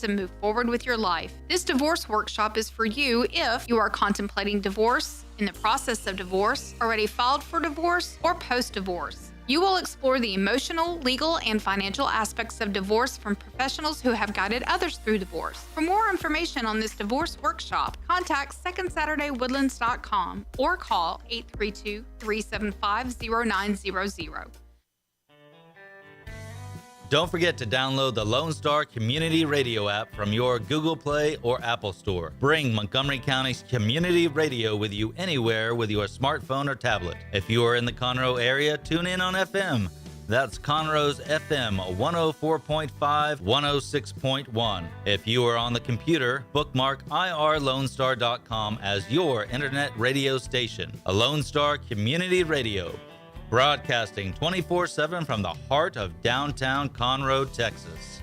and move forward with your life. This divorce workshop is for you if you are contemplating divorce, in the process of divorce, already filed for divorce, or post-divorce. You will explore the emotional, legal, and financial aspects of divorce from professionals who have guided others through divorce. For more information on this divorce workshop, contact SecondSaturdayWoodlands.com or call 832-375-0900. Don't forget to download the Lone Star Community Radio app from your Google Play or Apple Store. Bring Montgomery County's community radio with you anywhere with your smartphone or tablet. If you are in the Conroe area, tune in on FM. That's Conroe's FM 104.5, 106.1. If you are on the computer, bookmark irlonestar.com as your internet radio station. A Lone Star Community Radio. Broadcasting 24/7 from the heart of downtown Conroe, Texas.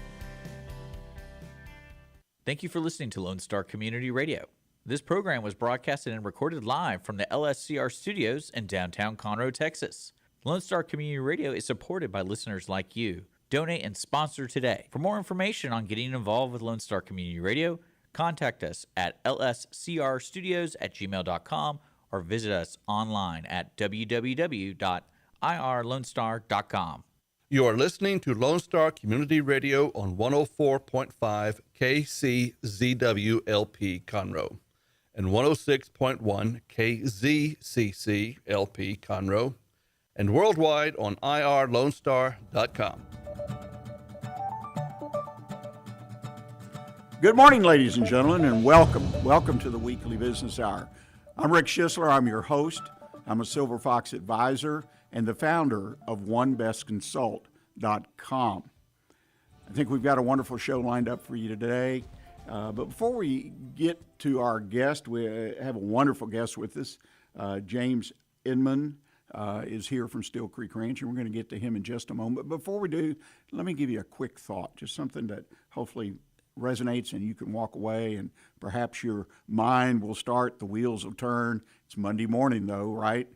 Thank you for listening to Lone Star Community Radio. This program was broadcasted and recorded live from the LSCR studios in downtown Conroe, Texas. Lone Star Community Radio is supported by listeners like you. Donate and sponsor today. For more information on getting involved with Lone Star Community Radio, contact us at lscrstudios@gmail.com or visit us online at www.irlonestar.com. You are listening to Lone Star Community Radio on 104.5 KCZWLP Conroe and 106.1 KZCCLP Conroe and worldwide on irlonestar.com. Good morning, ladies and gentlemen, and welcome. Welcome to the Weekly Business Hour. I'm Rick Schisler. I'm your host. I'm a Silver Fox advisor and the founder of OneBestConsult.com. I think we've got a wonderful show lined up for you today. But before we get to our guest, we have a wonderful guest with us. James Inmon is here from Steel Creek Ranch, and we're going to get to him in just a moment. But before we do, let me give you a quick thought, just something that hopefully resonates and you can walk away and perhaps your mind will start, the wheels will turn. It's Monday morning though, right?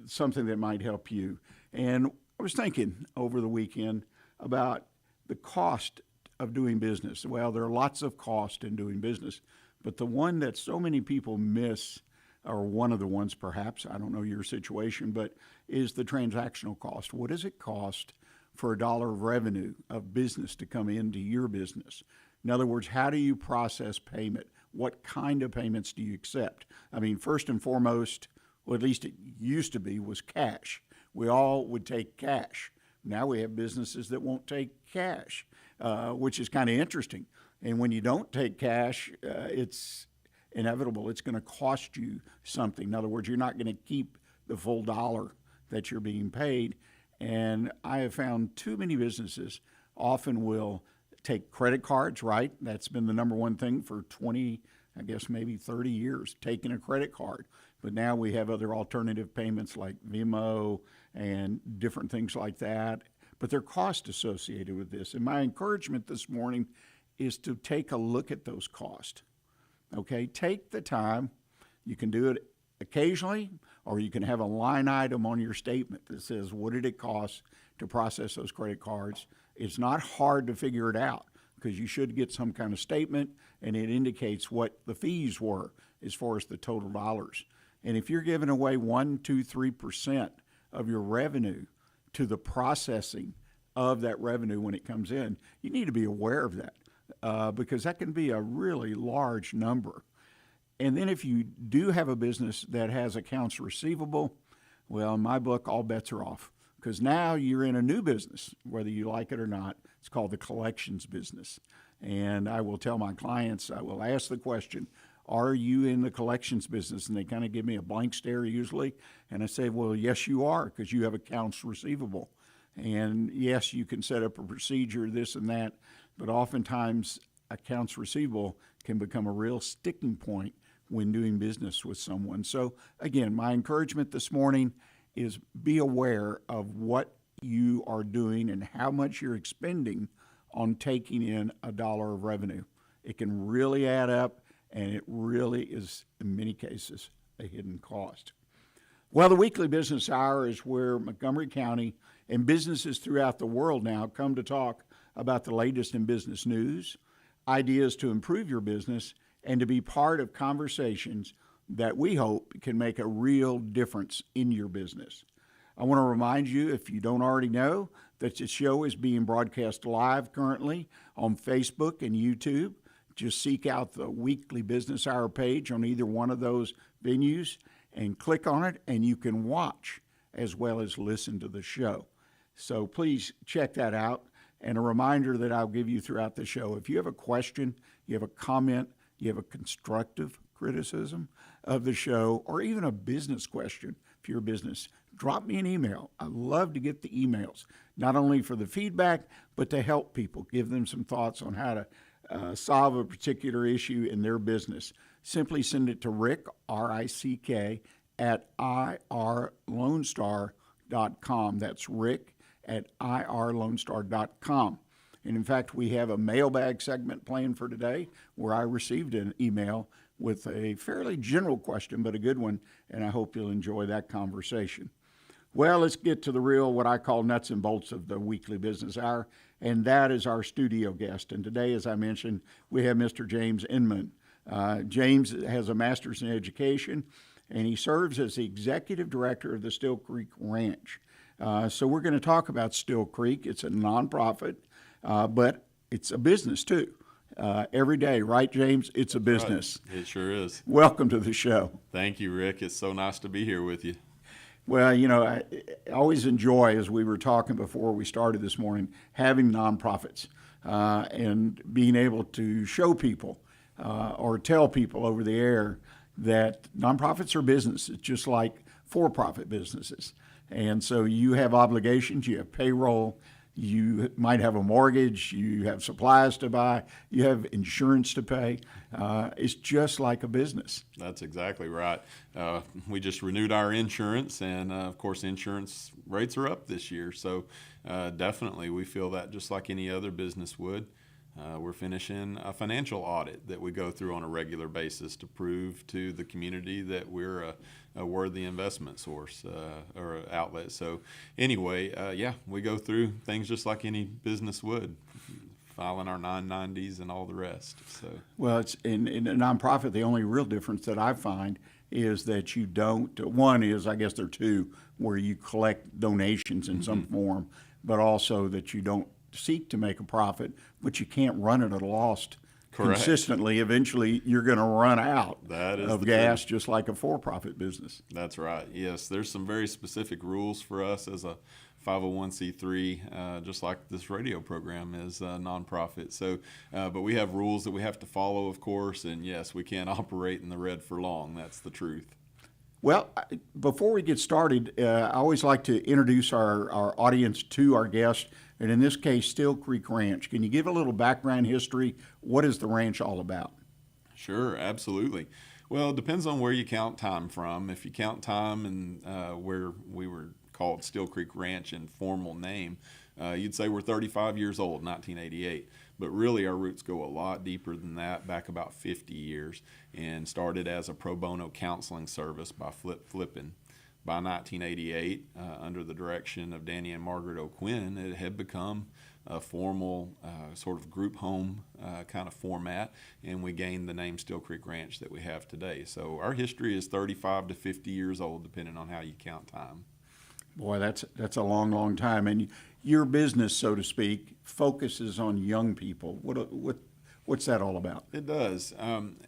Something that might help you. And I was thinking over the weekend about the cost of doing business. Well, there are lots of costs in doing business, but the one that so many people miss, or one of the ones perhaps, I don't know your situation, but is the transactional cost. What does it cost for $1 of revenue of business to come into your business? In other words, how do you process payment? What kind of payments do you accept? I mean, first and foremost, or at least it used to be, was cash. We all would take cash. Now we have businesses that won't take cash, which is kind of interesting. And when you don't take cash, it's inevitable. It's going to cost you something. In other words, you're not going to keep the full dollar that you're being paid. And I have found too many businesses often will take credit cards, right? That's been the number one thing for 20, I guess maybe 30 years, taking a credit card. But now we have other alternative payments like Venmo and different things like that. But there are costs associated with this. And my encouragement this morning is to take a look at those costs. Okay, take the time. You can do it occasionally, or you can have a line item on your statement that says, what did it cost to process those credit cards? It's not hard to figure it out because you should get some kind of statement and it indicates what the fees were as far as the total dollars. And if you're giving away 1, 2, 3% of your revenue to the processing of that revenue when it comes in, you need to be aware of that because that can be a really large number. And then if you do have a business that has accounts receivable, well, in my book, all bets are off because now you're in a new business, whether you like it or not. It's called the collections business. And I will tell my clients, I will ask the question, are you in the collections business? And they kind of give me a blank stare usually. And I say, well, yes, you are because you have accounts receivable. And yes, you can set up a procedure, this and that, but oftentimes accounts receivable can become a real sticking point when doing business with someone. So again, my encouragement this morning is be aware of what you are doing and how much you're expending on taking in $1 of revenue. It can really add up, and it really is, in many cases, a hidden cost. Well, the Weekly Business Hour is where Montgomery County and businesses throughout the world now come to talk about the latest in business news, ideas to improve your business, and to be part of conversations that we hope can make a real difference in your business. I want to remind you, if you don't already know, that the show is being broadcast live currently on Facebook and YouTube. Just seek out the Weekly Business Hour page on either one of those venues and click on it, and you can watch as well as listen to the show. So please check that out. And a reminder that I'll give you throughout the show, if you have a question, you have a comment, you have a constructive criticism of the show, or even a business question for your business, drop me an email. I love to get the emails, not only for the feedback, but to help people, give them some thoughts on how to solve a particular issue in their business. Simply send it to Rick, R-I-C-K, at irlonestar.com. That's Rick at irlonestar.com. And in fact, we have a mailbag segment planned for today where I received an email with a fairly general question, but a good one, and I hope you'll enjoy that conversation. Well, let's get to the real, what I call nuts and bolts of the Weekly Business Hour, and that is our studio guest. And today, as I mentioned, we have Mr. James Inmon. James has a master's in education, and he serves as the executive director of the Still Creek Ranch. So we're going to talk about Still Creek. It's a nonprofit, but it's a business too. Every day, right, James? It's a business. Right. It sure is. Welcome to the show. Thank you, Rick. It's so nice to be here with you. Well, you know, I always enjoy, as we were talking before we started this morning, having nonprofits and being able to show people or tell people over the air that nonprofits are businesses, just like for-profit businesses. And so you have obligations, you have payroll, you might have a mortgage, you have supplies to buy, you have insurance to pay. It's just like a business. That's exactly right. We just renewed our insurance, and of course, insurance rates are up this year. So definitely, we feel that just like any other business would. We're finishing a financial audit that we go through on a regular basis to prove to the community that we're a worthy investment source or outlet. So anyway, we go through things just like any business would, filing our 990s and all the rest. So well, it's in a nonprofit, the only real difference that I find is that you don't, one is, I guess there are two, where you collect donations in some form, but also that you don't seek to make a profit, but you can't run it at a loss consistently. Eventually, you're going to run out of gas, just like a for-profit business. That's right. Yes, there's some very specific rules for us as a 501c3, just like this radio program is a nonprofit. So, but we have rules that we have to follow, of course, and yes, we can't operate in the red for long. That's the truth. Well, before we get started, I always like to introduce our audience to our guest, and in this case, Still Creek Ranch. Can you give a little background history? What is the ranch all about? Sure, absolutely. Well, it depends on where you count time from. If you count time and where we were called Still Creek Ranch in formal name, you'd say we're 35 years old, 1988. But really, our roots go a lot deeper than that, back about 50 years, and started as a pro bono counseling service by Flippin'. By 1988, under the direction of Danny and Margaret O'Quinn, it had become a formal sort of group home kind of format, and we gained the name Still Creek Ranch that we have today. So our history is 35 to 50 years old, depending on how you count time. Boy, that's a long, long time. And your business, so to speak, focuses on young people. What's that all about? It does.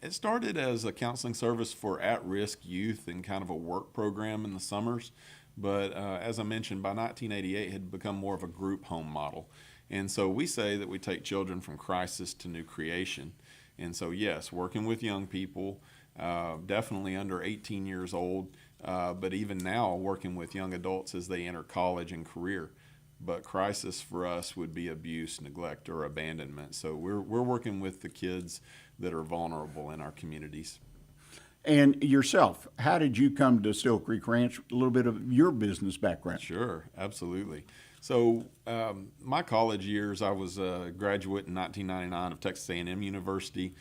It started as a counseling service for at-risk youth and kind of a work program in the summers. But as I mentioned, by 1988, it had become more of a group home model. And so we say that we take children from crisis to new creation. And so, yes, working with young people, definitely under 18 years old, but even now working with young adults as they enter college and career. But crisis for us would be abuse, neglect, or abandonment. So we're working with the kids that are vulnerable in our communities. And yourself, how did you come to Still Creek Ranch? A little bit of your business background. Sure, absolutely. So my college years, I was a graduate in 1999 of Texas A&M University,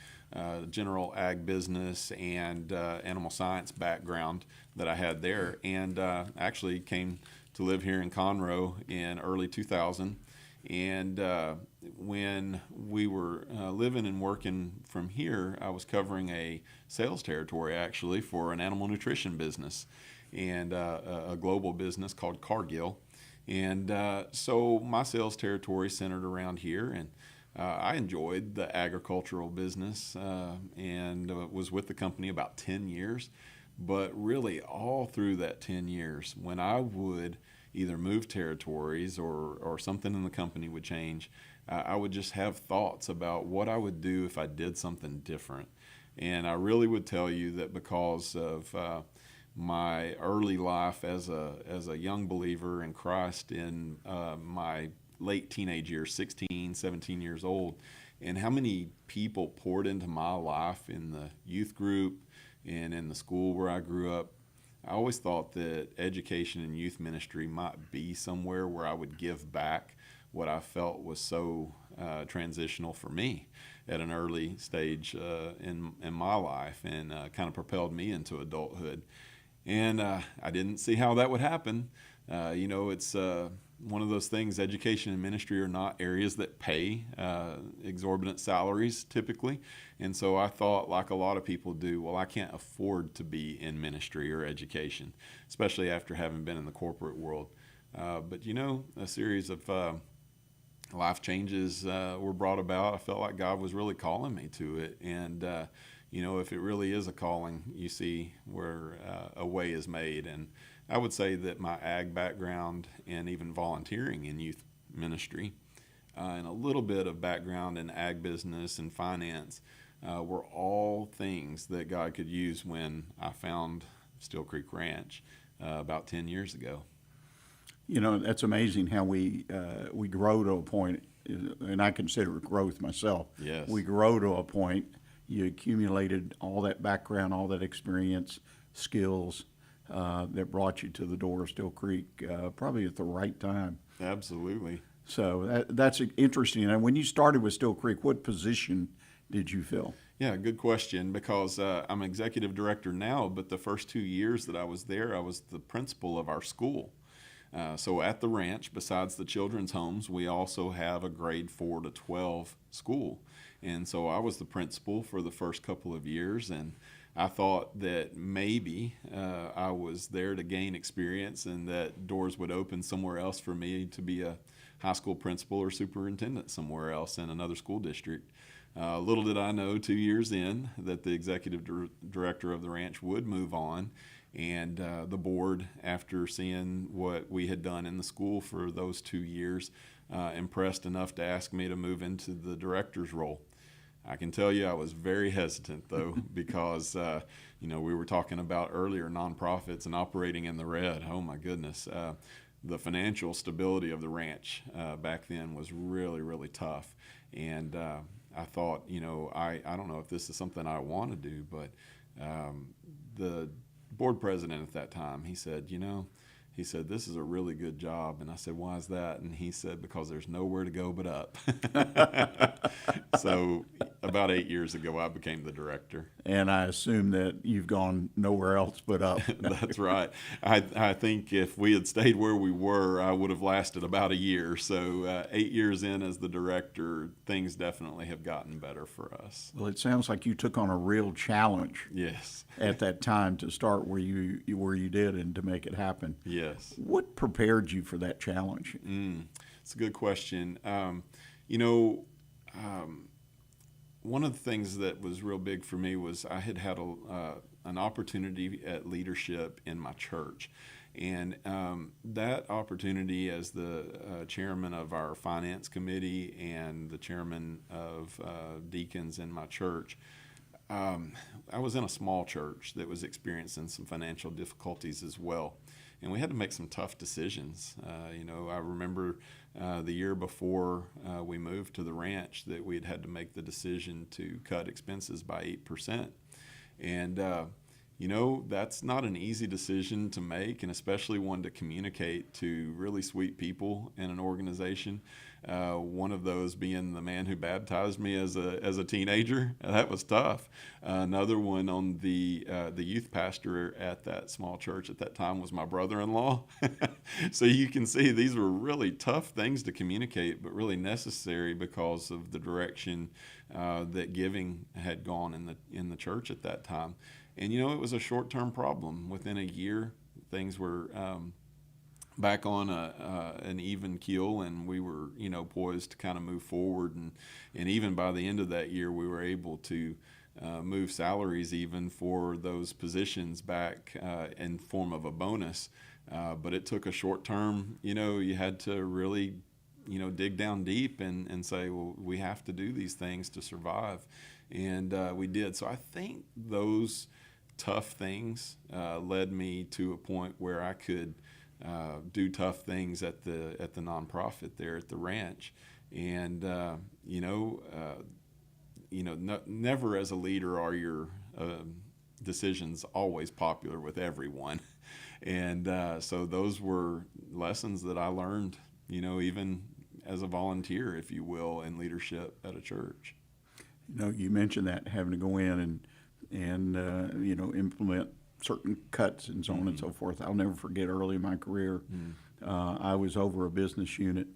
general ag business and animal science background that I had there, and actually came to live here in Conroe in early 2000 And when we were living and working from here, I was covering a sales territory actually for an animal nutrition business and a global business called Cargill. And so my sales territory centered around here, and I enjoyed the agricultural business and was with the company about 10 years. But really, all through that 10 years, when I would either move territories or something in the company would change, I would just have thoughts about what I would do if I did something different. And I really would tell you that because of my early life as a young believer in Christ in my late teenage years, 16, 17 years old, and how many people poured into my life in the youth group and in the school where I grew up, I always thought that education and youth ministry might be somewhere where I would give back what I felt was so transitional for me at an early stage in my life, and kind of propelled me into adulthood. And I didn't see how that would happen. It's one of those things, education and ministry are not areas that pay exorbitant salaries typically. And so I thought, like a lot of people do, well, I can't afford to be in ministry or education, especially after having been in the corporate world. But a series of life changes were brought about. I felt like God was really calling me to it. And, if it really is a calling, you see where a way is made. And I would say that my ag background and even volunteering in youth ministry and a little bit of background in ag business and finance were all things that God could use when I found Steel Creek Ranch about 10 years ago. That's amazing how we grow to a point, and I consider it growth myself. Yes. We grow to a point, you accumulated all that background, all that experience, skills that brought you to the door of Steel Creek probably at the right time. Absolutely. So that's interesting. And when you started with Steel Creek, what position did you fill? Yeah, good question, because I'm executive director now, but the first 2 years that I was there, I was the principal of our school. So at the ranch, besides the children's homes, we also have a grade 4 to 12 school. And so I was the principal for the first couple of years, and I thought that maybe I was there to gain experience and that doors would open somewhere else for me to be a high school principal or superintendent somewhere else in another school district. Little did I know 2 years in that the executive director of the ranch would move on, and the board, after seeing what we had done in the school for those 2 years, impressed enough to ask me to move into the director's role. I can tell you I was very hesitant, though, because, we were talking about earlier nonprofits and operating in the red. Oh, my goodness. The financial stability of the ranch back then was really, really tough. And I thought, I don't know if this is something I want to do, but the board president at that time, he said, this is a really good job. And I said, why is that? And he said, because there's nowhere to go but up. So about 8 years ago, I became the director. And I assume that you've gone nowhere else but up. That's right. I think if we had stayed where we were, I would have lasted about a year. So 8 years in as the director, things definitely have gotten better for us. Well, it sounds like you took on a real challenge. Yes. At that time to start where you did and to make it happen. Yes. What prepared you for that challenge? It's a good question. One of the things that was real big for me was I had an opportunity at leadership in my church. And that opportunity as the chairman of our finance committee and the chairman of deacons in my church, I was in a small church that was experiencing some financial difficulties as well. And we had to make some tough decisions. I remember the year before we moved to the ranch that we had to make the decision to cut expenses by 8%. And, that's not an easy decision to make, and especially one to communicate to really sweet people in an organization. One of those being the man who baptized me as a teenager. That was tough. Another one on the youth pastor at that small church at that time was my brother-in-law. So you can see these were really tough things to communicate, but really necessary because of the direction that giving had gone in the church at that time. And, it was a short-term problem. Within a year, things were back on an even keel, and we were, poised to kind of move forward. And even by the end of that year, we were able to move salaries even for those positions back in form of a bonus. But it took a short term, you had to really, dig down deep and say, well, we have to do these things to survive. And we did. So I think those tough things led me to a point where I could do tough things at the nonprofit there at the ranch. And, never as a leader are your decisions always popular with everyone. And so those were lessons that I learned, even as a volunteer, if you will, in leadership at a church. You mentioned that, having to go in and implement certain cuts and so on and so forth. I'll never forget early in my career, I was over a business unit.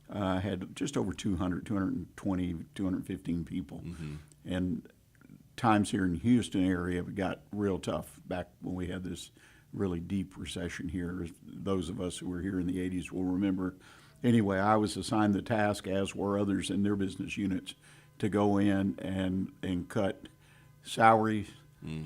I had just over 220, 215 people. And times here in the Houston area, it got real tough back when we had this really deep recession here. Those of us who were here in the 80s will remember. Anyway, I was assigned the task, as were others in their business units, to go in and cut salaries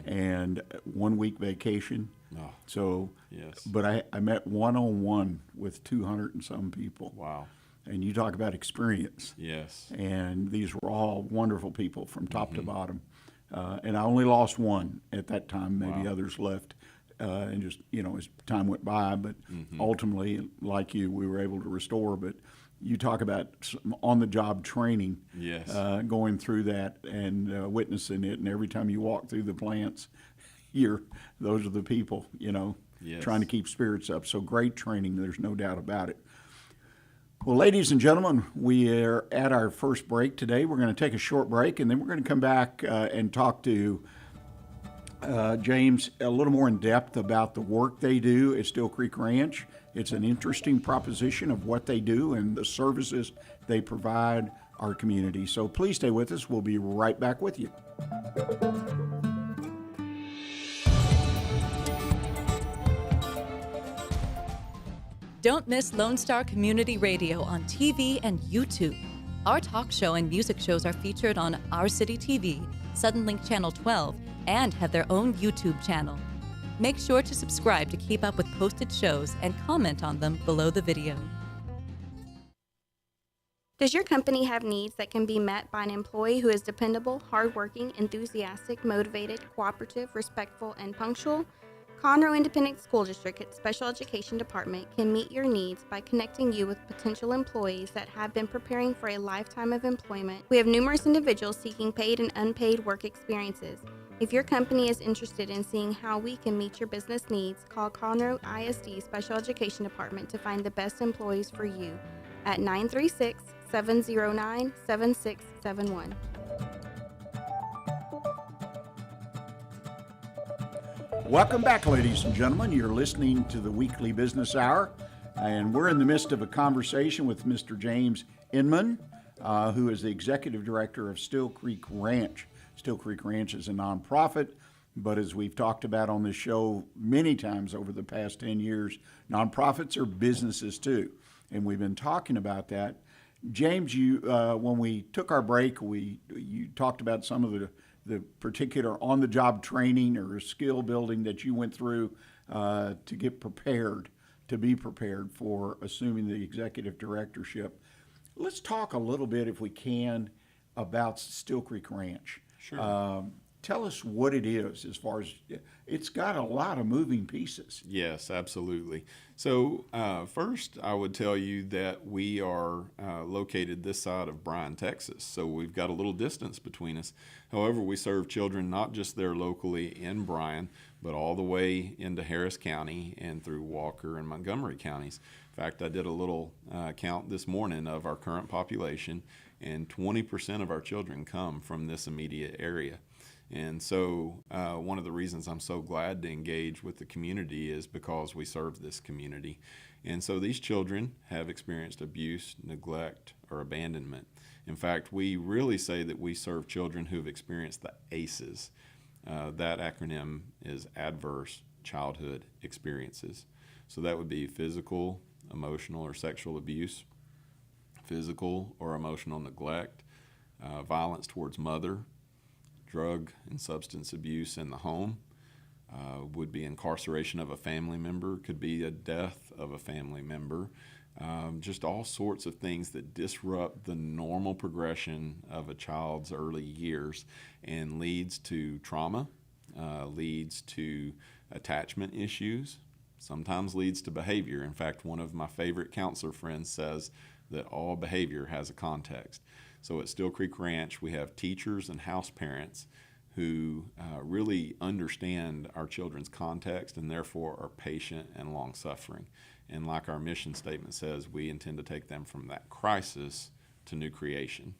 and 1 week vacation. Oh, so, yes. But I met one-on-one with 200 and some people. Wow. And you talk about experience. Yes. And these were all wonderful people from top to bottom. And I only lost one at that time. Maybe others left. And just, as time went by. But ultimately, like you, we were able to restore. But you talk about on-the-job training, yes, going through that and witnessing it. And every time you walk through the plants, those are the people, yes, trying to keep spirits up. So great training, there's no doubt about it. Well, ladies and gentlemen, we are at our first break today. We're going to take a short break, and then we're going to come back and talk to James a little more in depth about the work they do at Still Creek Ranch. It's an interesting proposition of what they do and the services they provide our community. So please stay with us. We'll be right back with you. Don't miss Lone Star Community Radio on TV and YouTube. Our talk show and music shows are featured on Our City TV, Suddenlink Channel 12, and have their own YouTube channel. Make sure to subscribe to keep up with posted shows and comment on them below the video. Does your company have needs that can be met by an employee who is dependable, hardworking, enthusiastic, motivated, cooperative, respectful, and punctual? Conroe Independent School District Special Education Department can meet your needs by connecting you with potential employees that have been preparing for a lifetime of employment. We have numerous individuals seeking paid and unpaid work experiences. If your company is interested in seeing how we can meet your business needs, call Conroe ISD Special Education Department to find the best employees for you at 936-709-7671. Welcome back, ladies and gentlemen. You're listening to the Weekly Business Hour, and we're in the midst of a conversation with Mr. James Inmon, who is the Executive Director of Still Creek Ranch. Still Creek Ranch is a nonprofit, but as we've talked about on this show many times over the past 10 years, nonprofits are businesses too, and we've been talking about that. James, when we took our break, you talked about some of the particular on-the-job training or skill building that you went through to be prepared for assuming the executive directorship. Let's talk a little bit, if we can, about Still Creek Ranch. Sure. tell us what it is as far as it's got a lot of moving pieces. Yes, absolutely. So first, I would tell you that we are located this side of Bryan, Texas. So we've got a little distance between us. However, we serve children not just there locally in Bryan, but all the way into Harris County and through Walker and Montgomery counties. In fact, I did a little count this morning of our current population, and 20% of our children come from this immediate area. And so one of the reasons I'm so glad to engage with the community is because we serve this community. And so these children have experienced abuse, neglect, or abandonment. In fact, we really say that we serve children who have experienced the ACEs. That acronym is Adverse Childhood Experiences. So that would be physical, emotional, or sexual abuse, physical or emotional neglect, violence towards mother, drug and substance abuse in the home, would be incarceration of a family member, could be a death of a family member, just all sorts of things that disrupt the normal progression of a child's early years and leads to trauma, leads to attachment issues, sometimes leads to behavior. In fact, one of my favorite counselor friends says that all behavior has a context. So at Steel Creek Ranch, we have teachers and house parents who really understand our children's context and therefore are patient and long-suffering. And like our mission statement says, we intend to take them from that crisis to new creation.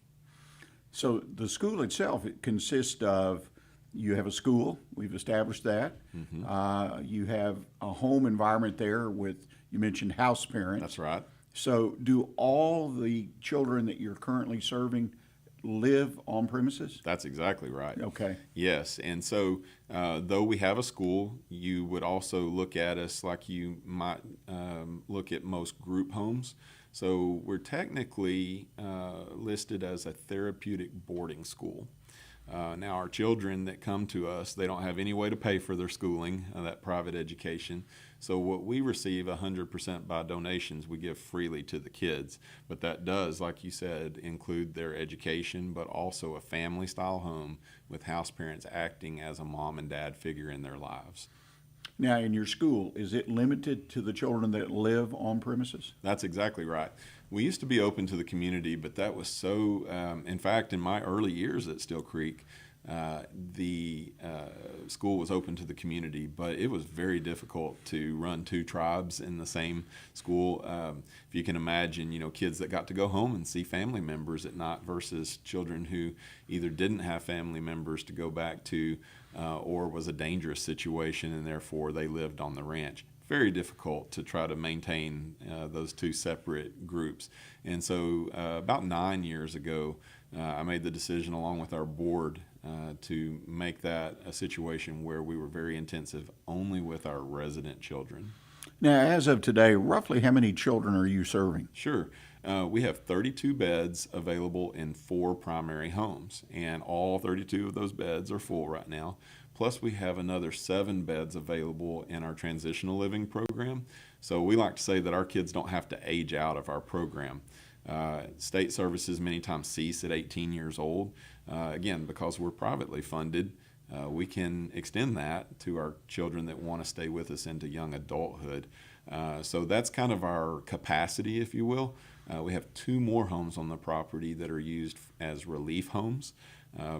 So the school itself, it consists of, you have a school, we've established that. Mm-hmm. You have a home environment there with, you mentioned house parents. That's right. So do all the children that you're currently serving live on premises? That's exactly right. Okay. Yes, and so though we have a school, you would also look at us like you might look at most group homes. So we're technically listed as a therapeutic boarding school. Now our children that come to us, they don't have any way to pay for their schooling, that private education. So what we receive 100% by donations, we give freely to the kids. But that does, like you said, include their education, but also a family-style home with house parents acting as a mom and dad figure in their lives. Now, in your school, is it limited to the children that live on premises? That's exactly right. We used to be open to the community, but that was so, in fact, in my early years at Steel Creek, the school was open to the community, but it was very difficult to run two tribes in the same school. If you can imagine, kids that got to go home and see family members at night versus children who either didn't have family members to go back to or was a dangerous situation and therefore they lived on the ranch. Very difficult to try to maintain those two separate groups. And so about 9 years ago, I made the decision along with our board to make that a situation where we were very intensive only with our resident children. Now, as of today, roughly how many children are you serving? Sure. We have 32 beds available in 4 primary homes, and all 32 of those beds are full right now. Plus, we have another 7 beds available in our transitional living program. So we like to say that our kids don't have to age out of our program. State services many times cease at 18 years old. Again, because we're privately funded, we can extend that to our children that want to stay with us into young adulthood. So that's kind of our capacity, if you will. We have 2 more homes on the property that are used as relief homes.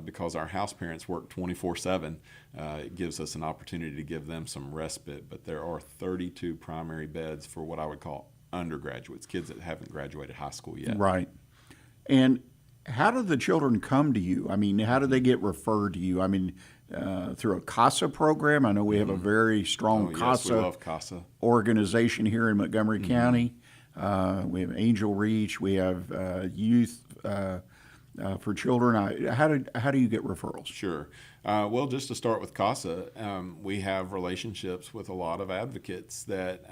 Because our house parents work 24/7, it gives us an opportunity to give them some respite. But there are 32 primary beds for what I would call undergraduates, kids that haven't graduated high school yet. Right. And how do the children come to you? I mean, how do they get referred to you? I mean, through a CASA program? I know we have a very strong Yes, we CASA love CASA. organization here in Montgomery County. We have Angel Reach. We have youth for children. How do you get referrals? Sure. Well, just to start with CASA, we have relationships with a lot of advocates that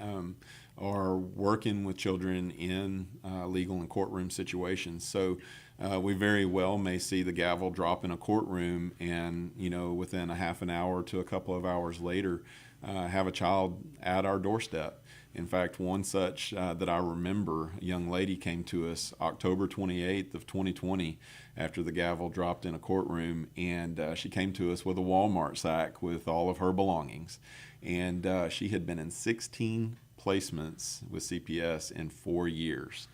are working with children in legal and courtroom situations. So we very well may see the gavel drop in a courtroom, and within a half an hour to a couple of hours later, have a child at our doorstep. In fact, one such that I remember, a young lady came to us October 28th of 2020 after the gavel dropped in a courtroom, and she came to us with a Walmart sack with all of her belongings. And she had been in 16 placements with CPS in 4 years.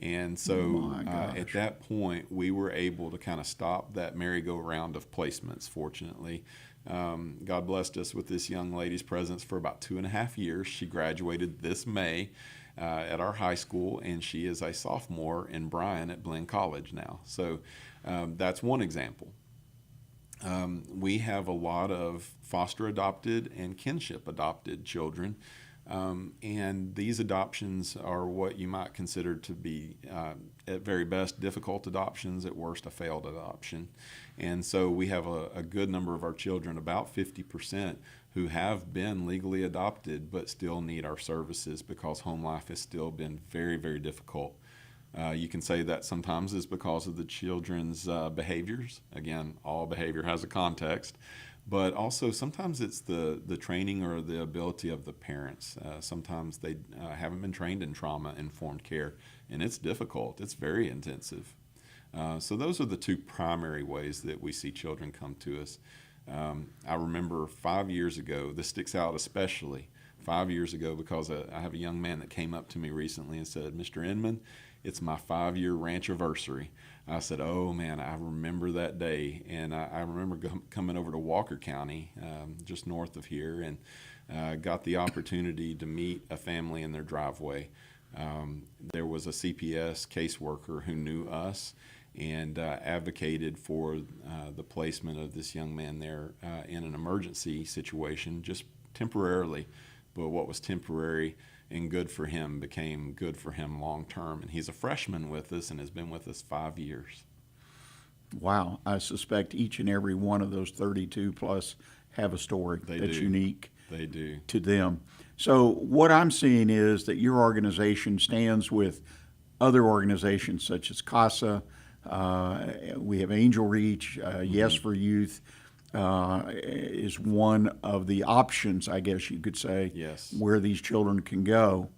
And so at that point, we were able to kind of stop that merry-go-round of placements, fortunately. God blessed us with this young lady's presence for about 2.5 years. She graduated this May at our high school, and she is a sophomore in Bryan at Blinn College now. So that's one example. We have a lot of foster adopted and kinship adopted children. And these adoptions are what you might consider to be, at very best, difficult adoptions, at worst, a failed adoption. And so we have a good number of our children, about 50%, who have been legally adopted but still need our services because home life has still been very, very difficult. You can say that sometimes is because of the children's behaviors. Again, all behavior has a context. But also sometimes it's the training or the ability of the parents. Sometimes they haven't been trained in trauma-informed care, and it's difficult. It's very intensive. So those are the two primary ways that we see children come to us. I remember 5 years ago, this sticks out especially, 5 years ago, because I have a young man that came up to me recently and said, "Mr. Inmon, it's my 5-year ranch anniversary." I said, "Oh man, I remember that day." And I remember coming over to Walker County, just north of here, and got the opportunity to meet a family in their driveway. There was a CPS caseworker who knew us and advocated for the placement of this young man there in an emergency situation, just temporarily. But what was temporary and good for him became good for him long term. And he's a freshman with us and has been with us 5 years. Wow. I suspect each and every one of those 32 plus have a story that's unique to them. So what I'm seeing is that your organization stands with other organizations such as CASA. We have Angel Reach, Yes for Youth. Is one of the options, I guess you could say, where these children can go,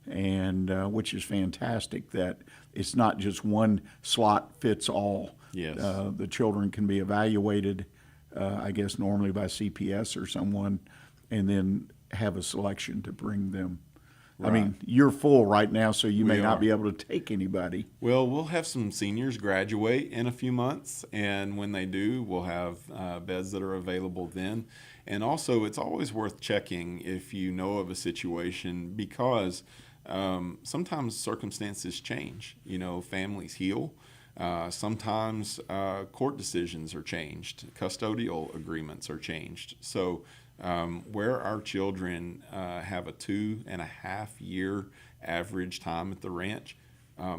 and which is fantastic that it's not just one slot fits all. Yes. The children can be evaluated, I guess, normally by CPS or someone, and then have a selection to bring them. Right. I mean, you're full right now, so you may not be able to take anybody. Well, we'll have some seniors graduate in a few months, and when they do, we'll have beds that are available then. And also, it's always worth checking if you know of a situation, because sometimes circumstances change. Families heal. Sometimes court decisions are changed. Custodial agreements are changed. So where our children have a 2.5 year average time at the ranch,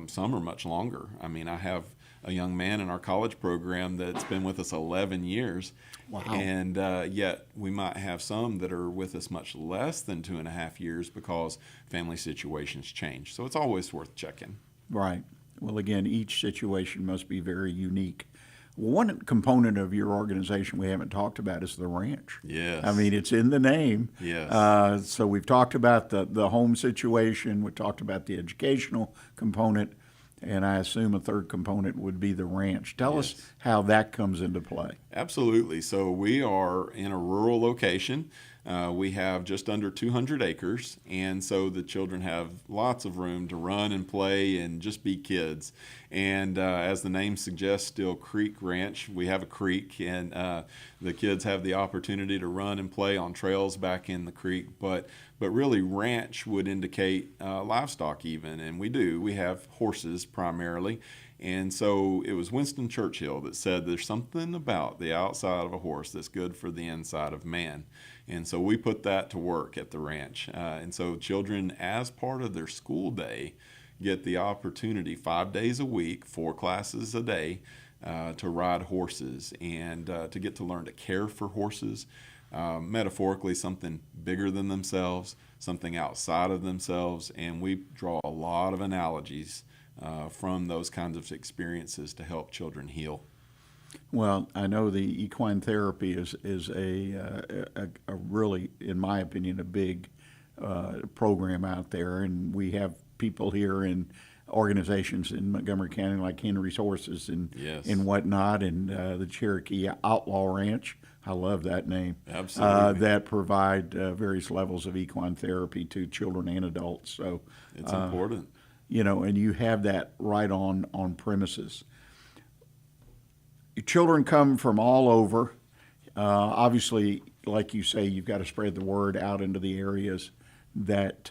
some are much longer. I mean, I have a young man in our college program that's been with us 11 years. Wow. And yet we might have some that are with us much less than 2.5 years because family situations change. So it's always worth checking. Right. Well, again, each situation must be very unique. One component of your organization we haven't talked about is the ranch. Yes. I mean, it's in the name. Yes. So we've talked about the home situation. We talked about the educational component. And I assume a third component would be the ranch. Tell us how that comes into play. Absolutely. So we are in a rural location. We have just under 200 acres, and so the children have lots of room to run and play and just be kids. And as the name suggests, Still Creek Ranch, we have a creek, and the kids have the opportunity to run and play on trails back in the creek. But really, ranch would indicate livestock even, and we do. We have horses primarily. And so it was Winston Churchill that said there's something about the outside of a horse that's good for the inside of man. And so we put that to work at the ranch. And so children, as part of their school day, get the opportunity 5 days a week, 4 classes a day, to ride horses and to get to learn to care for horses. Metaphorically, something bigger than themselves, something outside of themselves. And we draw a lot of analogies from those kinds of experiences to help children heal. Well, I know the equine therapy is a really, in my opinion, a big program out there, and we have people here in organizations in Montgomery County like Henry's Horses and whatnot, and the Cherokee Outlaw Ranch. I love that name. Absolutely. That provide various levels of equine therapy to children and adults. So it's important. And you have that right on premises. Your children come from all over. Obviously, like you say, you've got to spread the word out into the areas that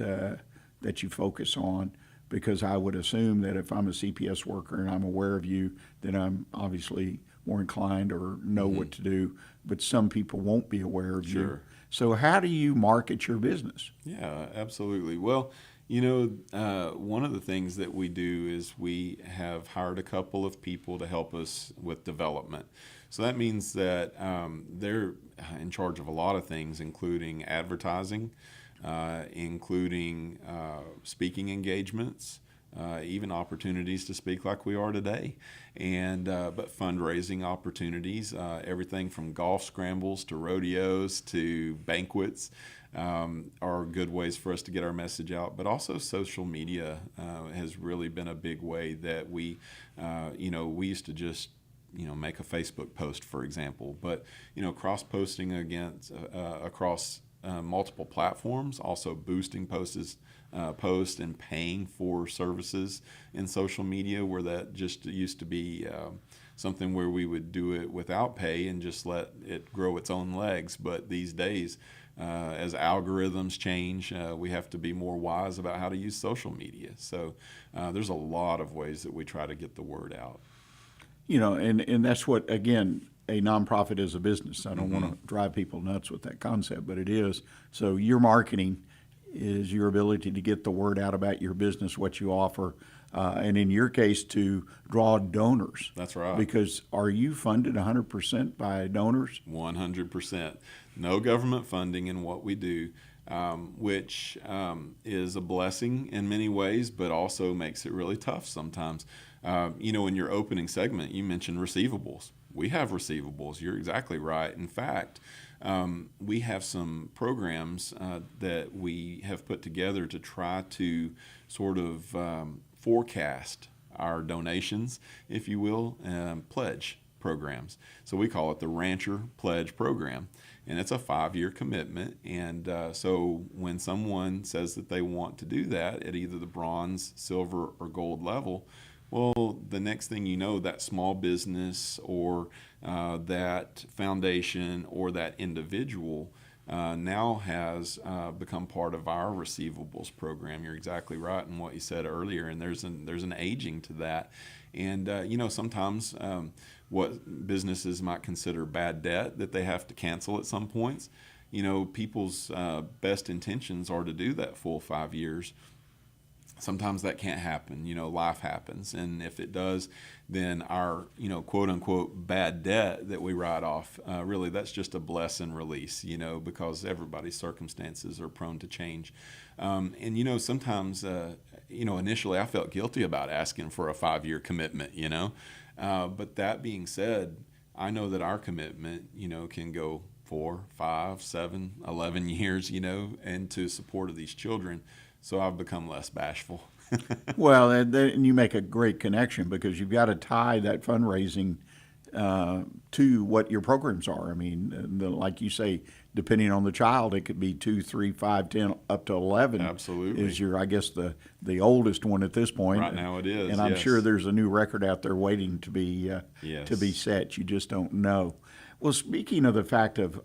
you focus on, because I would assume that if I'm a CPS worker and I'm aware of you, then I'm obviously more inclined or know what to do, but some people won't be aware of you. So how do you market your business? Yeah, absolutely. Well, one of the things that we do is we have hired a couple of people to help us with development. So that means that they're in charge of a lot of things, including advertising, including speaking engagements, even opportunities to speak like we are today, but fundraising opportunities, everything from golf scrambles to rodeos to banquets are good ways for us to get our message out. But also social media has really been a big way that we used to just make a Facebook post, for example, but cross-posting across multiple platforms, also boosting posts and paying for services in social media, where that just used to be something where we would do it without pay and just let it grow its own legs. But these days, as algorithms change, we have to be more wise about how to use social media. So there's a lot of ways that we try to get the word out. And that's what, again, a nonprofit is a business. I don't want to drive people nuts with that concept, but it is. So your marketing is your ability to get the word out about your business, what you offer, and in your case, to draw donors. That's right. Because are you funded 100% by donors? 100%. No government funding in what we do, which is a blessing in many ways, but also makes it really tough sometimes. In your opening segment, you mentioned receivables. We have receivables. You're exactly right. In fact, we have some programs that we have put together to try to sort of forecast our donations, if you will, pledge programs. So we call it the Rancher Pledge Program, and it's a 5-year commitment. And so when someone says that they want to do that at either the bronze, silver, or gold level, well, the next thing you know, that small business or that foundation or that individual now has become part of our receivables program. You're exactly right in what you said earlier, and there's an aging to that. And sometimes what businesses might consider bad debt that they have to cancel at some points, people's best intentions are to do that full 5 years. Sometimes that can't happen. Life happens. And if it does, then our, quote unquote, bad debt that we write off, really that's just a bless and release, because everybody's circumstances are prone to change. And sometimes, initially I felt guilty about asking for a 5-year commitment, but that being said, I know that our commitment, can go 4, 5, 7, 11 years, into support of these children. So I've become less bashful. Well, and you make a great connection, because you've got to tie that fundraising to what your programs are. I mean, like you say, depending on the child, it could be 2, 3, 5, 10, up to 11. Absolutely. Is your, I guess, the oldest one at this point. Right now it is. And I'm yes. sure there's a new record out there waiting to be set. You just don't know. Well, speaking of the fact of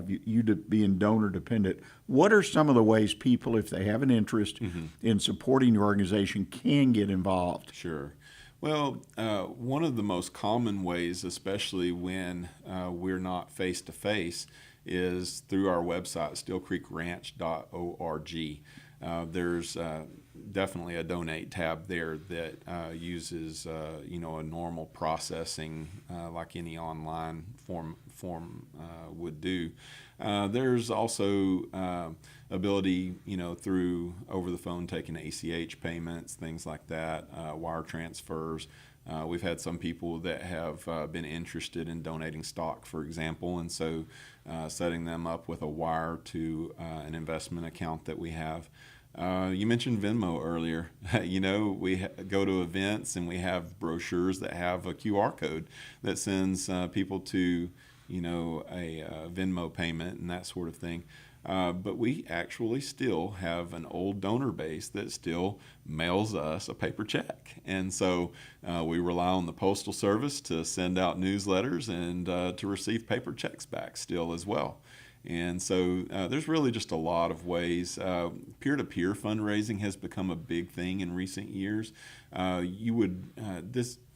you being donor dependent, what are some of the ways people, if they have an interest in supporting your organization, can get involved? Sure. Well, one of the most common ways, especially when we're not face-to-face, is through our website, stillcreekranch.org. There's definitely a donate tab there that uses a normal processing like any online form would do. There's also ability, through over the phone taking ACH payments, things like that, wire transfers. We've had some people that have been interested in donating stock, for example, and so setting them up with a wire to an investment account that we have. You mentioned Venmo earlier. We go to events and we have brochures that have a QR code that sends people to, a Venmo payment and that sort of thing. But we actually still have an old donor base that still mails us a paper check. And so we rely on the Postal Service to send out newsletters and to receive paper checks back still as well. And so there's really just a lot of ways. Peer-to-peer fundraising has become a big thing in recent years.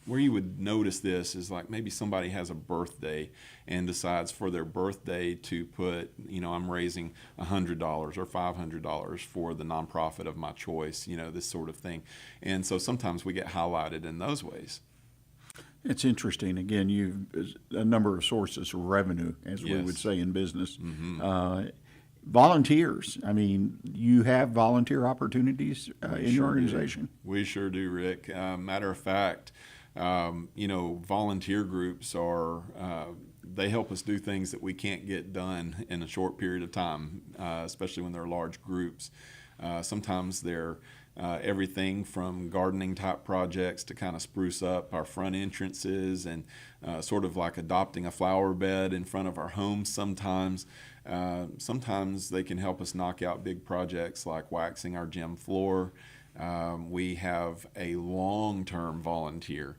Where you would notice this is like maybe somebody has a birthday and decides for their birthday to put, I'm raising $100 or $500 for the nonprofit of my choice, this sort of thing. And so sometimes we get highlighted in those ways. It's interesting. Again, you've a number of sources of revenue, as we Yes. would say in business. Mm-hmm. Volunteers. I mean, you have volunteer opportunities in your organization. We sure do, Rick. Matter of fact, volunteer groups are, they help us do things that we can't get done in a short period of time, especially when they're large groups. Sometimes they're everything from gardening type projects to kind of spruce up our front entrances and sort of like adopting a flower bed in front of our homes sometimes. Sometimes they can help us knock out big projects like waxing our gym floor. We have a long-term volunteer.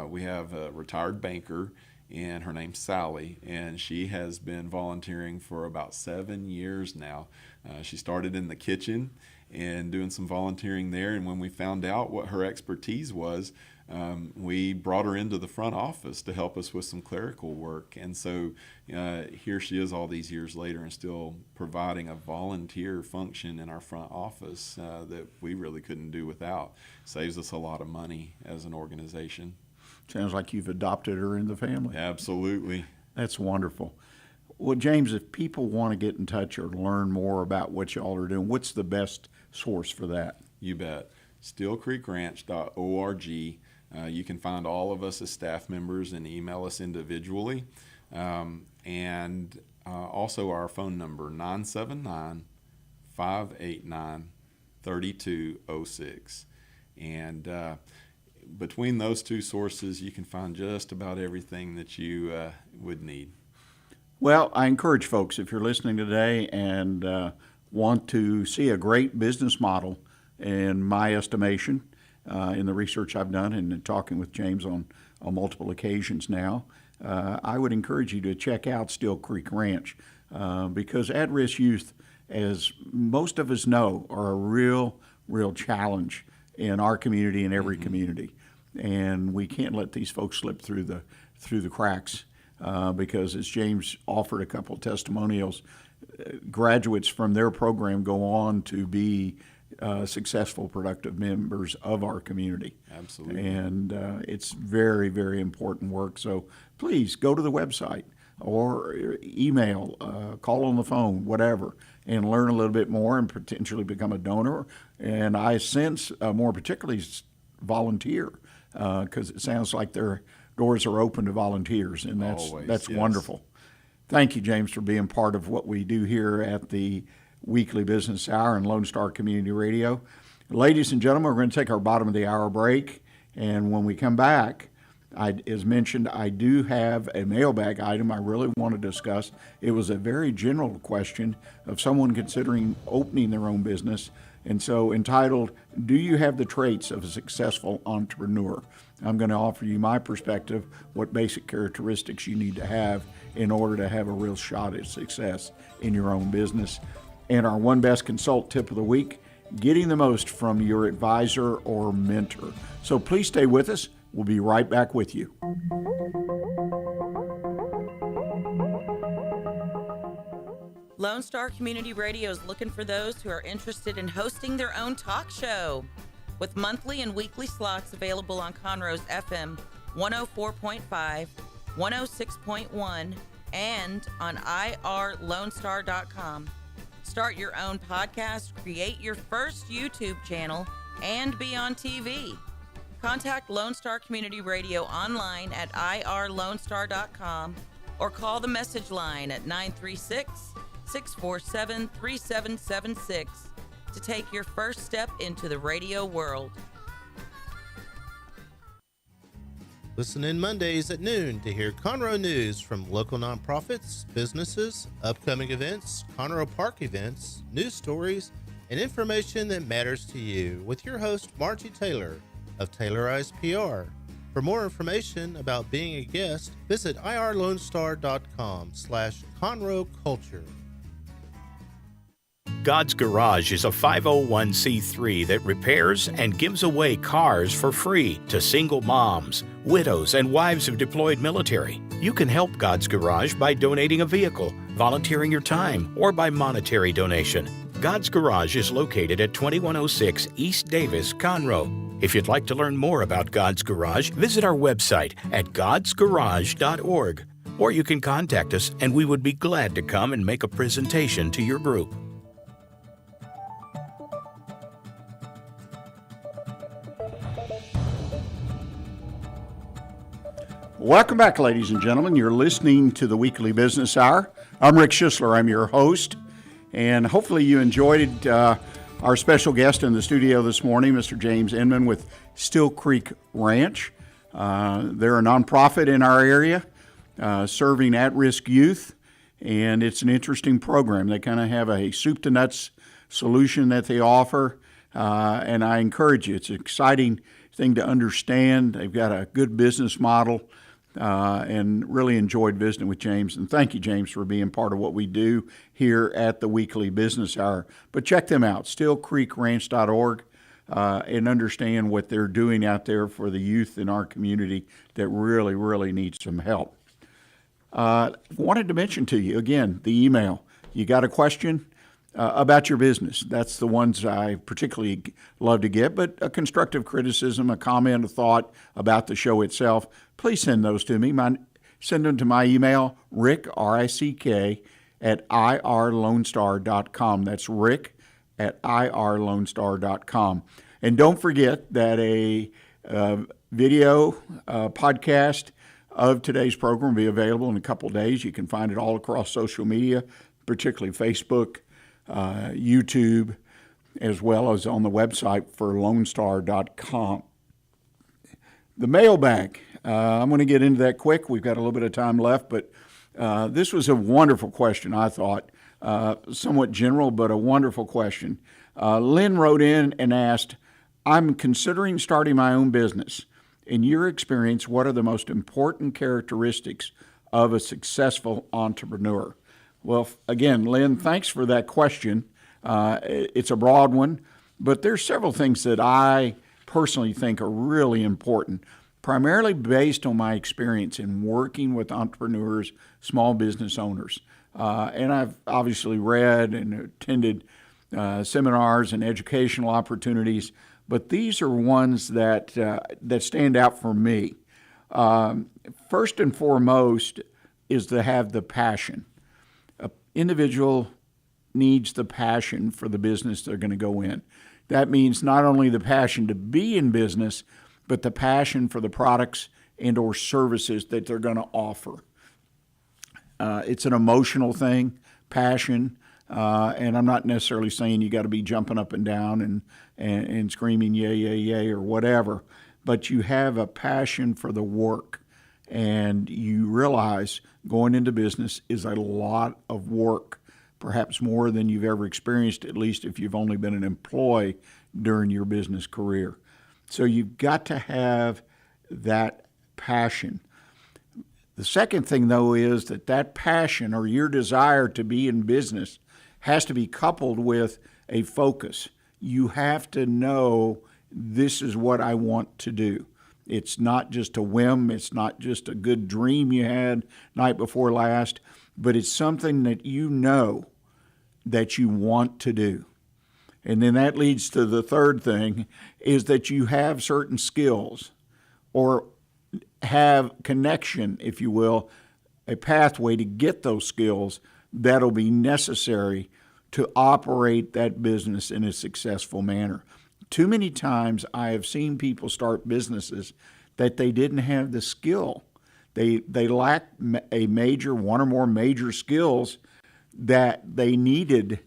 We have a retired banker, and her name's Sally, and she has been volunteering for about 7 years now. She started in the kitchen and doing some volunteering there, and when we found out what her expertise was, we brought her into the front office to help us with some clerical work. And so here she is all these years later and still providing a volunteer function in our front office that we really couldn't do without. Saves us a lot of money as an organization. Sounds like you've adopted her in the family. Absolutely. That's wonderful. Well, James, if people want to get in touch or learn more about what y'all are doing, what's the best source for that? You bet. StillCreekRanch.org. You can find all of us as staff members and email us individually. And also our phone number, 979-589-3206. And between those two sources, you can find just about everything that you would need. Well, I encourage folks, if you're listening today and want to see a great business model, in my estimation, in the research I've done and in talking with James on multiple occasions now, I would encourage you to check out Still Creek Ranch because at-risk youth, as most of us know, are a real challenge in our community and every community. And we can't let these folks slip through the cracks. Because as James offered a couple of testimonials, graduates from their program go on to be successful, productive members of our community. Absolutely. And it's very, very important work. So please go to the website or email, call on the phone, whatever, and learn a little bit more and potentially become a donor. And I sense more particularly volunteer because it sounds like their doors are open to volunteers, and that's Yes. wonderful. Thank you, James, for being part of what we do here at the Weekly Business Hour and Lone Star Community Radio. Ladies and gentlemen, we're going to take our bottom of the hour break, and when we come back, as mentioned, I do have a mailbag item I really want to discuss. It was a very general question of someone considering opening their own business, and so entitled, "Do you have the traits of a successful entrepreneur?" I'm going to offer you my perspective, what basic characteristics you need to have in order to have a real shot at success in your own business. And our One Best Consult tip of the week, getting the most from your advisor or mentor. So please stay with us. We'll be right back with you. Lone Star Community Radio is looking for those who are interested in hosting their own talk show. With monthly and weekly slots available on Conroe's FM 104.5, 106.1, and on irlonestar.com. Start your own podcast, create your first YouTube channel, and be on TV. Contact Lone Star Community Radio online at irlonestar.com or call the message line at 936-647-3776 to take your first step into the radio world. Listen in Mondays at noon to hear Conroe news from local nonprofits, businesses, upcoming events, Conroe Park events, news stories, and information that matters to you with your host, Margie Taylor of Taylorized PR. For more information about being a guest, visit irlonestar.com/Conroe Culture. God's Garage is a 501c3 that repairs and gives away cars for free to single moms, widows, and wives of deployed military. You can help God's Garage by donating a vehicle, volunteering your time, or by monetary donation. God's Garage is located at 2106 East Davis, Conroe. If you'd like to learn more about God's Garage, visit our website at godsgarage.org. Or you can contact us and we would be glad to come and make a presentation to your group. Welcome back, ladies and gentlemen. You're listening to the Weekly Business Hour. I'm Rick Schisler. I'm your host. And hopefully you enjoyed our special guest in the studio this morning, Mr. James Inmon with Still Creek Ranch. They're a nonprofit in our area serving at-risk youth, and it's an interesting program. They kind of have a soup-to-nuts solution that they offer, and I encourage you. It's an exciting thing to understand. They've got a good business model, and really enjoyed visiting with James. And thank you, James, for being part of what we do here at the Weekly Business Hour. But check them out, stillcreekranch.org, and understand what they're doing out there for the youth in our community that really, really need some help. Wanted to mention to you, again, the email. You got a question about your business? That's the ones I particularly love to get, but a constructive criticism, a comment, a thought about the show itself, please send those to me. Send them to my email, Rick, R-I-C-K, at irlonestar.com. That's Rick at irlonestar.com. And don't forget that a video podcast of today's program will be available in a couple days. You can find it all across social media, particularly Facebook, YouTube, as well as on the website for lonestar.com. The mailbag, I'm going to get into that quick. We've got a little bit of time left, but this was a wonderful question, I thought. Somewhat general, but a wonderful question. Lynn wrote in and asked, I'm considering starting my own business. In your experience, what are the most important characteristics of a successful entrepreneur? Well, again, Lynn, thanks for that question. It's a broad one, but there's several things that I personally think are really important, primarily based on my experience in working with entrepreneurs, small business owners. And I've obviously read and attended seminars and educational opportunities, but these are ones that stand out for me. First and foremost is to have the passion. An individual needs the passion for the business they're going to go in. That means not only the passion to be in business, but the passion for the products and or services that they're going to offer. It's an emotional thing, passion, and I'm not necessarily saying you got to be jumping up and down and screaming yay, yay, yay, or whatever, but you have a passion for the work, and you realize going into business is a lot of work, perhaps more than you've ever experienced, at least if you've only been an employee during your business career. So you've got to have that passion. The second thing, though, is that passion or your desire to be in business has to be coupled with a focus. You have to know this is what I want to do. It's not just a whim. It's not just a good dream you had night before last, but it's something that you know that you want to do. And then that leads to the third thing, is that you have certain skills or have connection, if you will, a pathway to get those skills that'll be necessary to operate that business in a successful manner. Too many times I have seen people start businesses that they didn't have the skill. They lacked one or more major skills that they needed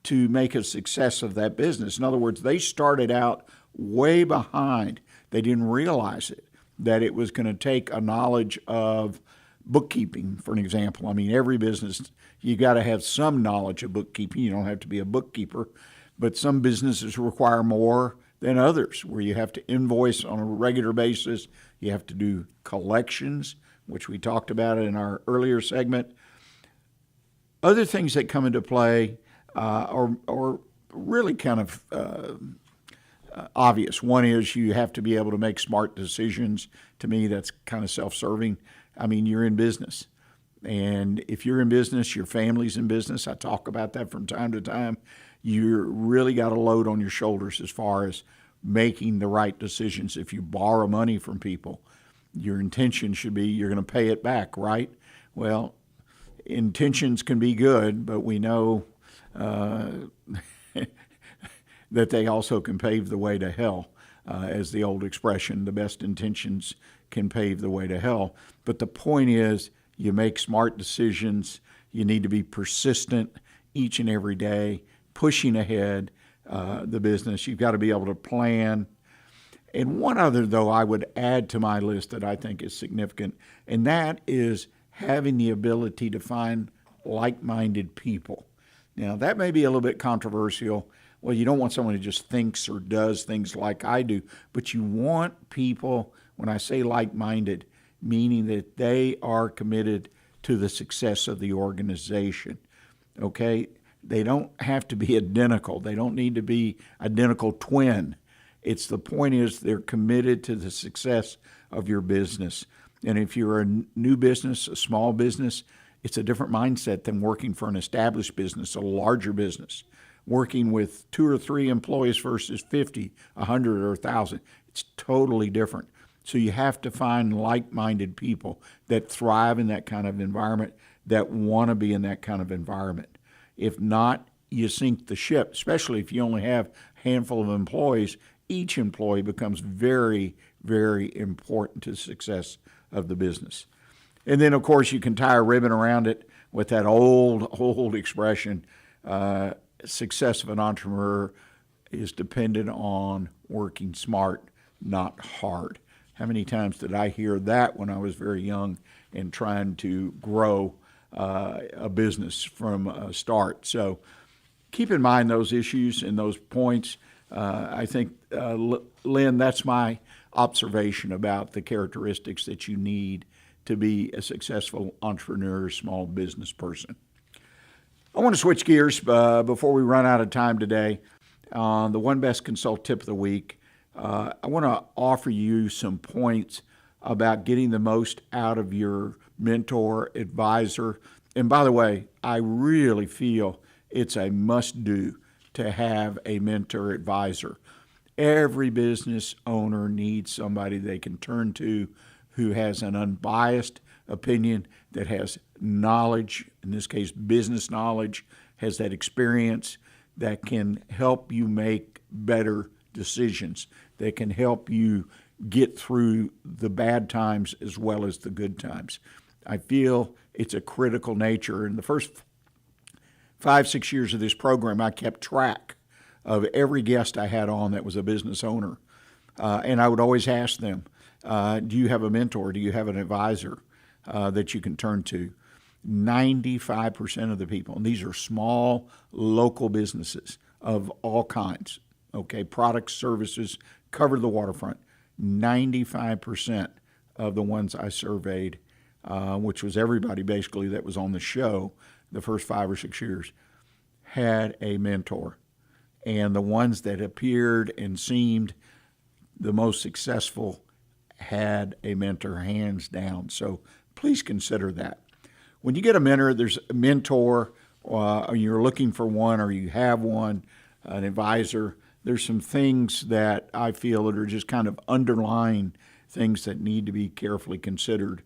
to make a success of that business. In other words, they started out way behind. They didn't realize it, that it was going to take a knowledge of bookkeeping, for an example. I mean, every business, you got to have some knowledge of bookkeeping. You don't have to be a bookkeeper, but some businesses require more than others, where you have to invoice on a regular basis. You have to do collections, which we talked about in our earlier segment. Other things that come into play are really kind of obvious. One is you have to be able to make smart decisions. To me, that's kind of self-serving. I mean, you're in business. And if you're in business, your family's in business. I talk about that from time to time. You really got a load on your shoulders as far as making the right decisions. If you borrow money from people, your intention should be you're going to pay it back, right? Well, intentions can be good, but we know that they also can pave the way to hell. As the old expression, the best intentions can pave the way to hell. But the point is, you make smart decisions. You need to be persistent each and every day, pushing ahead the business. You've got to be able to plan. And one other, though, I would add to my list that I think is significant, and that is having the ability to find like-minded people. Now, that may be a little bit controversial. Well, you don't want someone who just thinks or does things like I do, but you want people, when I say like-minded, meaning that they are committed to the success of the organization, okay? They don't have to be identical. They don't need to be identical twin. It's the point is they're committed to the success of your business. And if you're a new business, a small business, it's a different mindset than working for an established business, a larger business. Working with 2 or 3 employees versus 50, 100, or 1,000. It's totally different. So you have to find like-minded people that thrive in that kind of environment, that want to be in that kind of environment. If not, you sink the ship, especially if you only have a handful of employees. Each employee becomes very, very important to the success of the business. And then, of course, you can tie a ribbon around it with that old expression, success of an entrepreneur is dependent on working smart, not hard. How many times did I hear that when I was very young and trying to grow a business from a start? So keep in mind those issues and those points. I think, Lynn, that's my observation about the characteristics that you need to be a successful entrepreneur, small business person. I want to switch gears before we run out of time today. The One Best Consult Tip of the Week. I want to offer you some points about getting the most out of your mentor, advisor. And by the way, I really feel it's a must-do to have a mentor advisor. Every business owner needs somebody they can turn to who has an unbiased opinion, that has knowledge, in this case business knowledge, has that experience, that can help you make better decisions, that can help you get through the bad times as well as the good times. I feel it's a critical nature. In the first 5-6 years of this program, I kept track of every guest I had on that was a business owner. And I would always ask them, do you have a mentor? Do you have an advisor that you can turn to? 95% of the people, and these are small local businesses of all kinds, okay, products, services, cover the waterfront. 95% of the ones I surveyed, which was everybody basically that was on the show the first 5 or 6 years, had a mentor. And the ones that appeared and seemed the most successful had a mentor, hands down. So please consider that. When you get a mentor, or you're looking for one, or you have one, an advisor, there's some things that I feel that are just kind of underlying things that need to be carefully considered.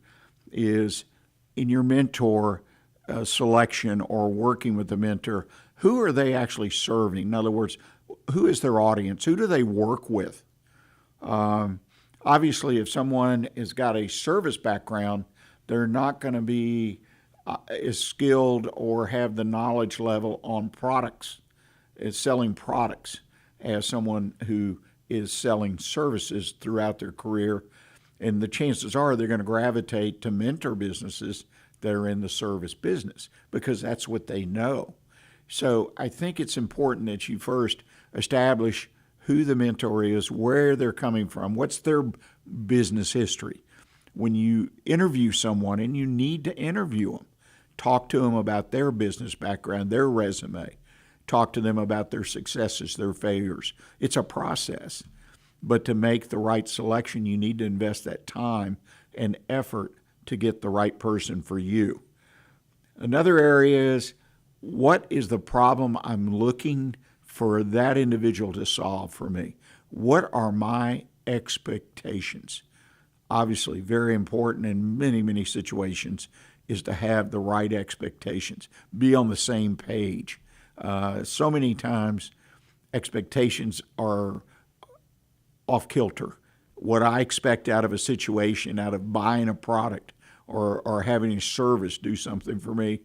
Is in your mentor selection or working with the mentor, who are they actually serving? In other words, who is their audience? Who do they work with? Obviously, if someone has got a service background, they're not going to be as skilled or have the knowledge level on products, as selling products, as someone who is selling services throughout their career. And the chances are they're going to gravitate to mentor businesses that are in the service business because that's what they know. So I think it's important that you first establish who the mentor is, where they're coming from, what's their business history. When you interview someone, and you need to interview them, talk to them about their business background, their resume, talk to them about their successes, their failures. It's a process. But to make the right selection, you need to invest that time and effort to get the right person for you. Another area is, what is the problem I'm looking for that individual to solve for me? What are my expectations? Obviously, very important in many, many situations is to have the right expectations, be on the same page. So many times, expectations are off kilter. What I expect out of a situation, out of buying a product or having a service do something for me,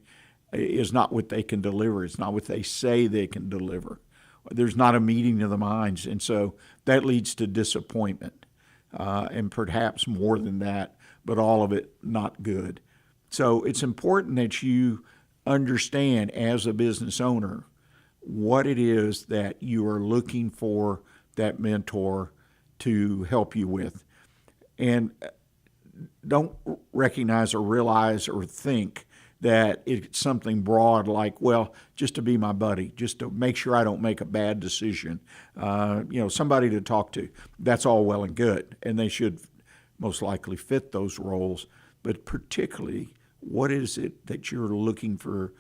is not what they can deliver. It's not what they say they can deliver. There's not a meeting of the minds, and so that leads to disappointment, and perhaps more than that, but all of it not good. So it's important that you understand as a business owner what it is that you are looking for that mentor to help you with. And don't recognize or realize or think that it's something broad like, well, just to be my buddy, just to make sure I don't make a bad decision, somebody to talk to. That's all well and good, and they should most likely fit those roles. But particularly, what is it that you're looking for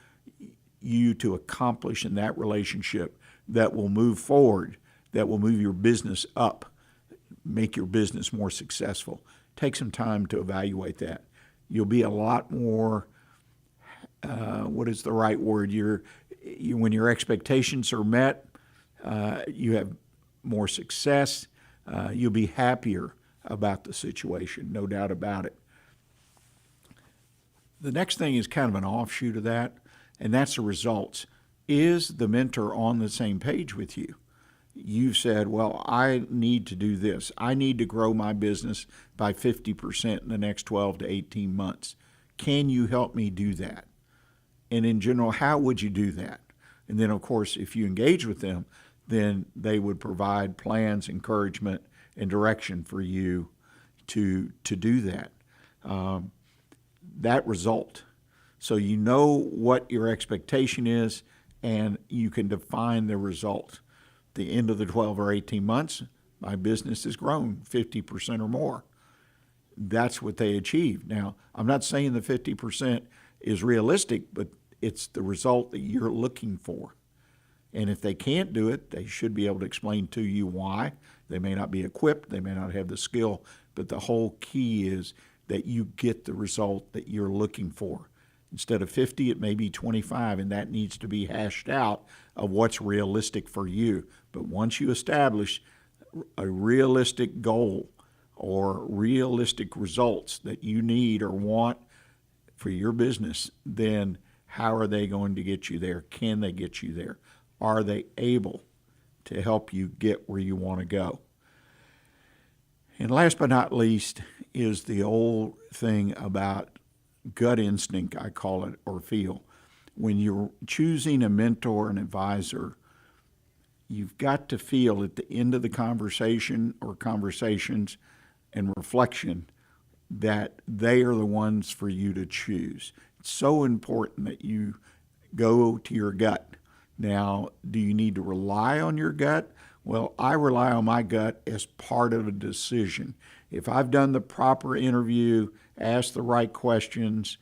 you to accomplish in that relationship that will move forward, that will move your business up, make your business more successful? Take some time to evaluate that. You'll be a lot more, what is the right word? When your expectations are met, you have more success. You'll be happier about the situation, no doubt about it. The next thing is kind of an offshoot of that, and that's the results. Is the mentor on the same page with you? You've said, well, I need to do this. I need to grow my business by 50% in the next 12 to 18 months. Can you help me do that? And in general, how would you do that? And then, of course, if you engage with them, then they would provide plans, encouragement, and direction for you to do that. That result. So you know what your expectation is, and you can define the result. The end of the 12 or 18 months, my business has grown 50% or more. That's what they achieved. Now, I'm not saying the 50% is realistic, but it's the result that you're looking for. And if they can't do it, they should be able to explain to you why. They may not be equipped, they may not have the skill, but the whole key is that you get the result that you're looking for. Instead of 50, it may be 25, and that needs to be hashed out of what's realistic for you. But once you establish a realistic goal or realistic results that you need or want for your business, then how are they going to get you there? Can they get you there? Are they able to help you get where you want to go? And last but not least is the old thing about gut instinct, I call it, or feel. When you're choosing a mentor and advisor, you've got to feel at the end of the conversation or conversations and reflection that they are the ones for you to choose. It's so important that you go to your gut. Now, do you need to rely on your gut? Well, I rely on my gut as part of a decision. If I've done the proper interview, asked the right questions,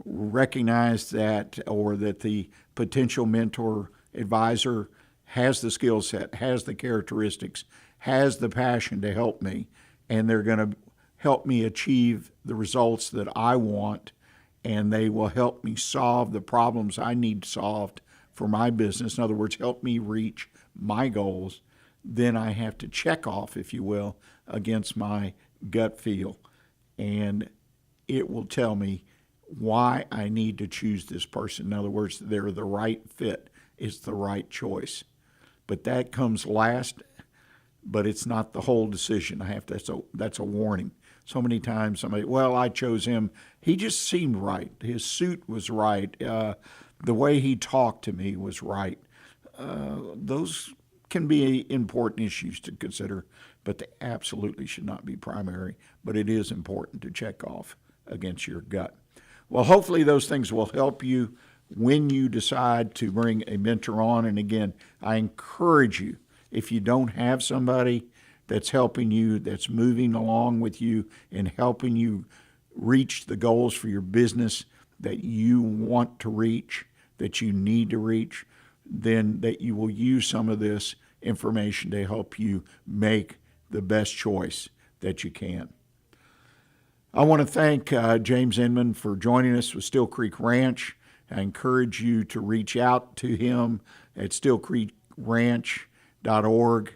recognize that, or that the potential mentor advisor has the skill set, has the characteristics, has the passion to help me, and they're going to help me achieve the results that I want, and they will help me solve the problems I need solved for my business. In other words, help me reach my goals. Then I have to check off, if you will, against my gut feel, and it will tell me why I need to choose this person. In other words, they're the right fit. It's the right choice. But that comes last, but it's not the whole decision. That's a warning. So many times somebody, well, I chose him. He just seemed right. His suit was right. The way he talked to me was right. Those can be important issues to consider, but they absolutely should not be primary. But it is important to check off against your gut. Well, hopefully those things will help you when you decide to bring a mentor on. And again, I encourage you, if you don't have somebody that's helping you, that's moving along with you and helping you reach the goals for your business that you want to reach, that you need to reach, then that you will use some of this information to help you make the best choice that you can. I want to thank James Inmon for joining us with Steel Creek Ranch. I encourage you to reach out to him at steelcreekranch.org.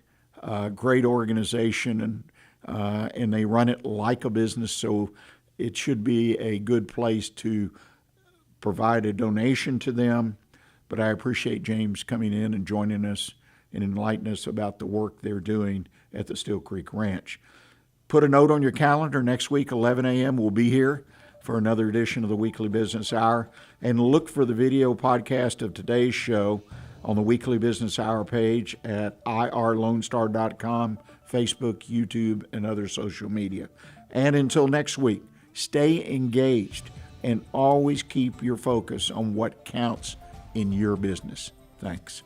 Great organization, and they run it like a business, so it should be a good place to provide a donation to them. But I appreciate James coming in and joining us and enlightening us about the work they're doing at the Steel Creek Ranch. Put a note on your calendar. Next week, 11 a.m., we'll be here for another edition of the Weekly Business Hour. And look for the video podcast of today's show on the Weekly Business Hour page at irlonestar.com, Facebook, YouTube, and other social media. And until next week, stay engaged and always keep your focus on what counts in your business. Thanks.